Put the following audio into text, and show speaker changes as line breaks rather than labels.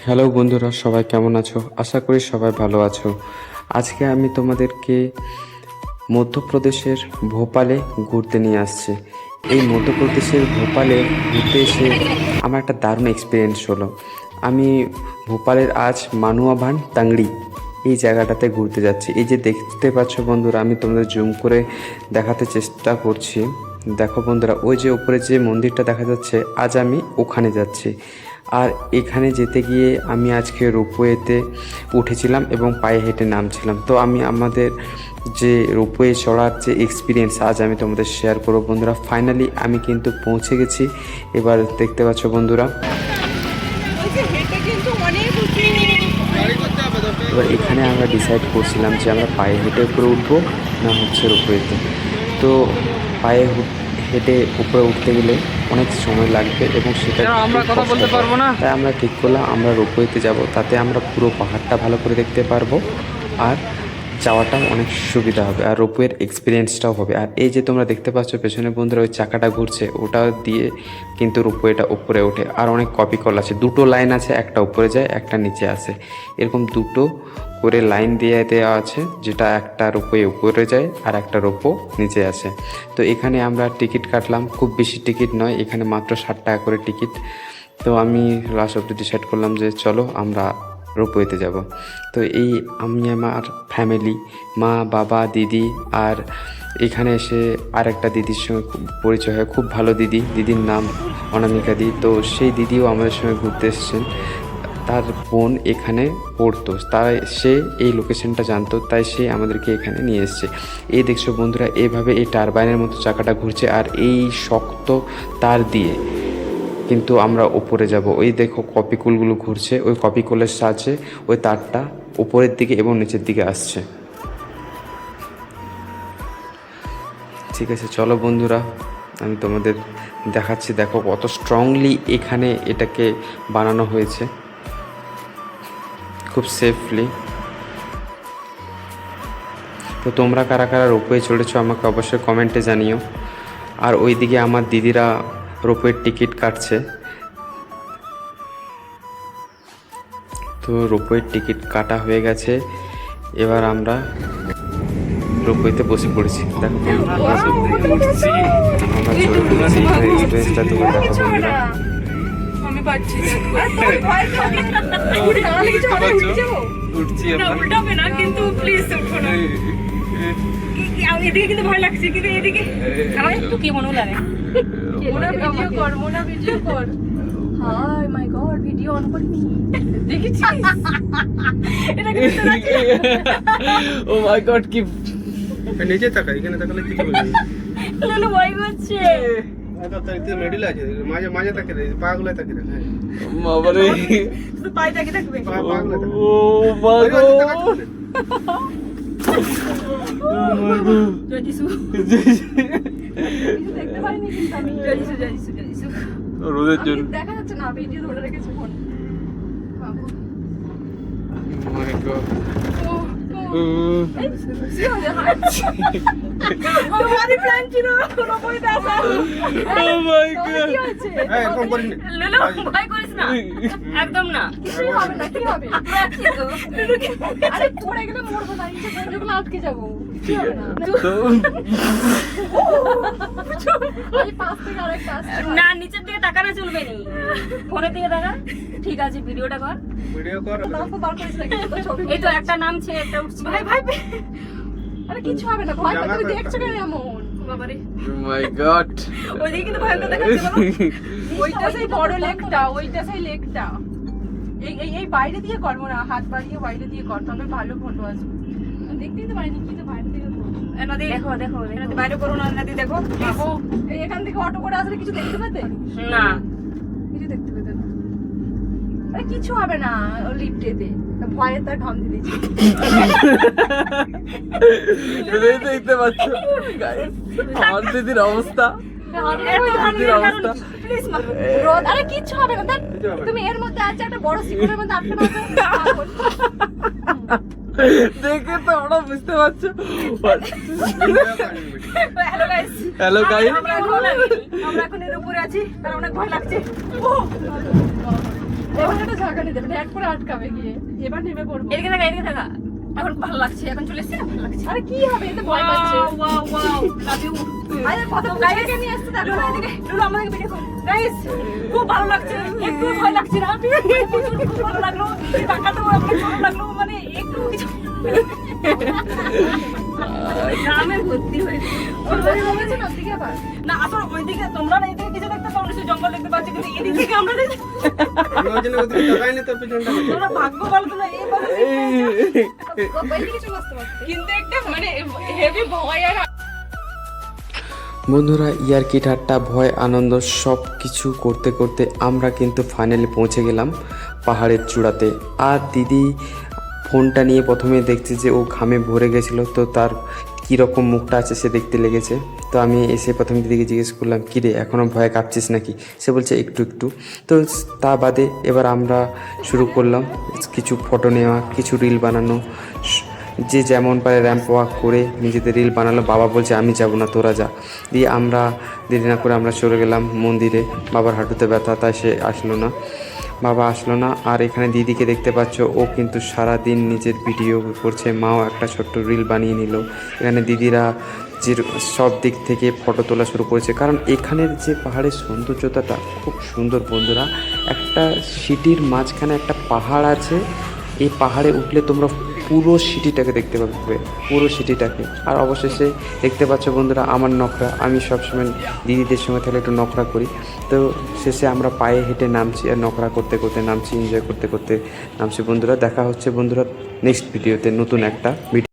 Hello বন্ধুরা, সবাই কেমন আছো? আশা করি সবাই ভালো আছো। আজকে আমি তোমাদেরকে মধ্যপ্রদেশের ভোপালে ঘুরতে নিয়ে আসছি। এই মধ্যপ্রদেশের ভোপালে ঘুরতে এসে আমার একটা দারুণ এক্সপিরিয়েন্স হলো। আমি ভোপালের আজ মানুয়াভান তাংড়ি এই জায়গাটাতে ঘুরতে যাচ্ছি। এই যে দেখতে পাচ্ছ বন্ধুরা, আমি তোমাদের জুম করে দেখাতে চেষ্টা করছি। দেখো বন্ধুরা, ওই যে উপরে যে মন্দিরটা দেখা যাচ্ছে, আজ আমি ওখানে যাচ্ছি। আর এখানে যেতে গিয়ে আমি আজকে রোপওয়েতে উঠেছিলাম এবং পায়ে হেঁটে নামছিলাম। তো আমি আমাদের যে রোপওয়ে চড়ার যে এক্সপিরিয়েন্স আজ আমি তোমাদের শেয়ার করবো বন্ধুরা। ফাইনালি আমি কিন্তু পৌঁছে গেছি। এবার দেখতে পাচ্ছ বন্ধুরা, এবার এখানে আমরা ডিসাইড করছিলাম যে আমরা পায়ে হেঁটে উপরে উঠবো না হচ্ছে রোপওয়েতে। তো পায়ে হেঁটে উপরে উঠতে গেলে অনেক সময় লাগবে এবং সেটা আমরা কথা বলতে পারবো না, তাই আমরা ঠিক করলাম আমরা রোপওয়েতে যাব। তাতে আমরা পুরো পাহাড়টা ভালো করে দেখতে পারবো আর যাওয়াটাও অনেক সুবিধা হবে আর রোপওয়ের এক্সপিরিয়েন্সটাও হবে। আর এই যে তোমরা দেখতে পাচ্ছ পেছনে বন্ধুরা, ওই চাকাটা ঘুরছে, ওটা দিয়ে কিন্তু রোপওয়েটা উপরে ওঠে। আর অনেক কপি কল আছে, দুটো লাইন আছে, একটা উপরে যায় একটা নিচে আসে, এরকম দুটো করে লাইন দিয়ে দেওয়া আছে, যেটা একটা রোপওয়ে উপরে যায় আর একটা রোপো নিচে আসে। তো এখানে আমরা টিকিট কাটলাম, খুব বেশি টিকিট নয়, এখানে মাত্র 60 টাকা করে টিকিট। তো আমি লাস্ট অবধি ডিসাইড করলাম যে চলো আমরা রোপওয়েতে যাব। তো এই আমি আমার ফ্যামিলি, মা বাবা দিদি, আর এখানে এসে আর একটা দিদির সঙ্গে পরিচয় হয়, খুব ভালো দিদি, দিদির নাম অনামিকা দি। তো সেই দিদিও আমাদের সঙ্গে ঘুরতে এসেছেন। তার বোন এখানে পড়তো, তাই সে এই লোকেশনটা জানতো, তাই সে আমাদেরকে এখানে নিয়ে এসছে। এই দেখছো বন্ধুরা, এইভাবে এই টারবাইনের মতো চাকাটা ঘুরছে আর এই শক্ত তার দিয়ে কিন্তু আমরা ওপরে যাব। ওই দেখো কপিকুলগুলো ঘুরছে, ওই কপিকুলের সাহায্যে ওই তারটা উপরের দিকে এবং নিচের দিকে আসছে। ঠিক আছে, চলো বন্ধুরা, আমি তোমাদের দেখাচ্ছি। দেখো কত স্ট্রংলি এখানে এটাকে বানানো হয়েছে, খুব সেফলি। তো তোমরা কারা কারা রোপওয়ে চড়েছো আমাকে অবশ্যই কমেন্টে জানিও। আর ওইদিকে আমার দিদিরা রোপওয়ের টিকিট কাটছে। তো রোপওয়ের টিকিট কাটা হয়ে গেছে, এবার আমরা রোপওয়েতে বসে পড়েছি। দেখো আমরা চড়ে পড়েছি, এক্সপিরিয়েন্সটা তোমরা দেখো বন্ধুরা।
আমি পাচ্ছি উল্টাবে না, কিন্তু প্লিজ উঠো না। এদিকে কিন্তু ভয় লাগছে, কিন্তু এদিকে আমার একটু কেমন লাগে। মোনা ভিডিও কর, মোনা ভিডিও কর। Hi my god, video on করিনি, দেখেছিস? এটা কিন্তু
ও মাই গড, কি
নিচে তাকা, এখানে তাকালে কিছু হবে না।
লুলু ভয় করছে।
তাতে মেডেল আছে, মাঝে মাঝে তাকে রে, পাগুলো তাকে রে।
বাবারে,
শুধু পায়টাকে দেখবে।
পাগুলো তাকে।
ও মাই গড,
জয়জিসু দেখতে পাইনি কিন্তু আমি। জয়জিসু জয়জিসু জয়জিসু
রোদের জন্য
দেখা যাচ্ছে না, ভিডিও ধরে রেখেছি ফোন।
ও মাই গড,
তোমারই প্ল্যান ছিল কোনো বই দেখা।
ও মাই গড,
কি হয়েছে?
এই এরকম করিনি।
লুলু ভয় করিস না, একদম না। কিছু হবে না, কি হবে? রাখি তো। আরে পড়ে গেলে মরবো না, নিচে দরজাগুলো আটকে যাবো।
ঠিক আছে। তো
আমি পাশ থেকে আরেকটা আসছে। না, নিচের দিকে তাকানো চলবে না, ফোনের দিকে তাকা। ঠিক আছে, ভিডিওটা কর।
ভিডিও কর।
এই তো একটা নামছে, একটা উঠছে। ভাই ভাই, আরে কিছু হবে না, ভয় পাচ্ছি, দেখছো কেন এমন? বাবারে,
ও মাই গড,
ওইদিকে কিন্তু ভয়ঙ্কর দেখাচ্ছে না। ওইটা সেই বড় লেকটা, ওইটা সেই লেকটা। এই এই এই বাইরে দিয়ে কর, মোরা হাত বাড়িয়ে বাইরে দিয়ে কর, তবে ভালো ফটো আসবে। দেখতেই তো পারিনি, কি তো বাইরে থেকে এনাদি দেখো দেখো, এনাদি বাইরে করো না, এনাদি দেখো। বাবু, এই এখান থেকে অটো করে আসলে কিছু দেখতে পেতে না, কিছু দেখতে পেতে না। আরে কিছু হবে না, ও লিফটেতে ভয়ে তার ঢম দিয়ে দিচ্ছি।
দেখতে পাচ্ছ গাইস আমার দিদির অবস্থা, দিদির অবস্থা।
রোদ, আরে কিচ্ছু হবে না, তুমি এর মধ্যে আছে একটা বড় সিকুরের মধ্যে আটকে আছো।
দেখে তো আমরা বুঝতে পারছো।
হ্যালো গাইস,
হ্যালো গাইস,
আমরা এখন এর উপরে আছি আর অনেক ভয় লাগছে। এবার একটা ঝাঁকানি দেবে এক করে আটকাবে গিয়ে এবার নেমে পড়বো
এদিকে থাকা এদিকে থাকা এখন ভালো লাগছে এখন চলে এসেছে ভালো লাগছে
আরে কি হবে এতে ভয় পাচ্ছে
ওয়াও ওয়াও লাভ ইউ
আরে কত গাইকে নিয়ে আসছে দেখো
লুলু এদিকে লুলু আমাদের ভিডিও কর গাইস খুব ভালো লাগছে একটু ভয় লাগছে না খুব ভালো লাগলো টাকাটাও আমার ভালো লাগলো মানে একটু কিছু নামে ভর্তি হয়েছে
ওদিকে আবার
না আসলে ওইদিকে তোমরা না এদিকে কিছু দেখতে পাও নিশ্চয়ই জঙ্গল দেখতে পাচ্ছি কিন্তু এদিক থেকে আমরা দেখি
আমি ওই জন্য ওদিকে তাকাইনি তোর পিছনটা
তোমরা ভাগ্য ভালো তো না এই পাশে
ওইদিকে চলে আসতে পারছে
কিন্তু একটা মানে হেভি ভয় আর
বন্ধুরা ইয়ার্কি ঠাট্টা ভয় আনন্দ সব কিছু করতে করতে আমরা কিন্তু ফাইনালি পৌঁছে গেলাম পাহাড়ের চূড়াতে। আর দিদি ফোনটা নিয়ে প্রথমে দেখছি যে ও ঘামে ভরে গেছিলো, তো তার কীরকম মুখটা আছে সে দেখতে লেগেছে। তো আমি এসে প্রথমে দিদিকে জিজ্ঞেস করলাম, কী রে এখনও ভয়ে কাঁপছিস নাকি? সে বলছে একটু একটু। তো তা বাদে এবার আমরা শুরু করলাম কিছু ফটো নেওয়া, কিছু রিল বানানো, যে যেমন পারে র্যাম্প ওয়াক করে নিজেদের রিল বানালো। বাবা বলছে আমি যাব না, তোরা যা। দিয়ে আমরা দেরি না করে আমরা চলে গেলাম মন্দিরে। বাবার হাঁটুতে ব্যথা, তাই সে বাবা আসলো না। আর এখানে দিদিকে দেখতে পাচ্ছ, ও কিন্তু সারা দিন নিজের ভিডিও করছে, মাও একটা ছোট্ট রিল বানিয়ে নিল। এখানে দিদিরা যে সব দিক থেকে ফটো তোলা শুরু করেছে, কারণ এখানের যে পাহাড়ের সৌন্দর্যতাটা খুব সুন্দর বন্ধুরা। একটা সিটির মাঝখানে একটা পাহাড় আছে, এই পাহাড়ে উঠলে তোমরা পুরো সিটিটাকে দেখতে পাবে, পুরো সিটিটাকে। আর অবশেষে দেখতে পাচ্ছ বন্ধুরা আমার নখরা, আমি সবসময় দিদিদের সঙ্গে তাহলে একটু নখরা করি। তো শেষে আমরা পায়ে হেঁটে নামছি আর নখরা করতে করতে নামছি, এনজয় করতে করতে নামছি বন্ধুরা। দেখা হচ্ছে বন্ধুরা নেক্সট ভিডিওতে নতুন একটা ভিডিও।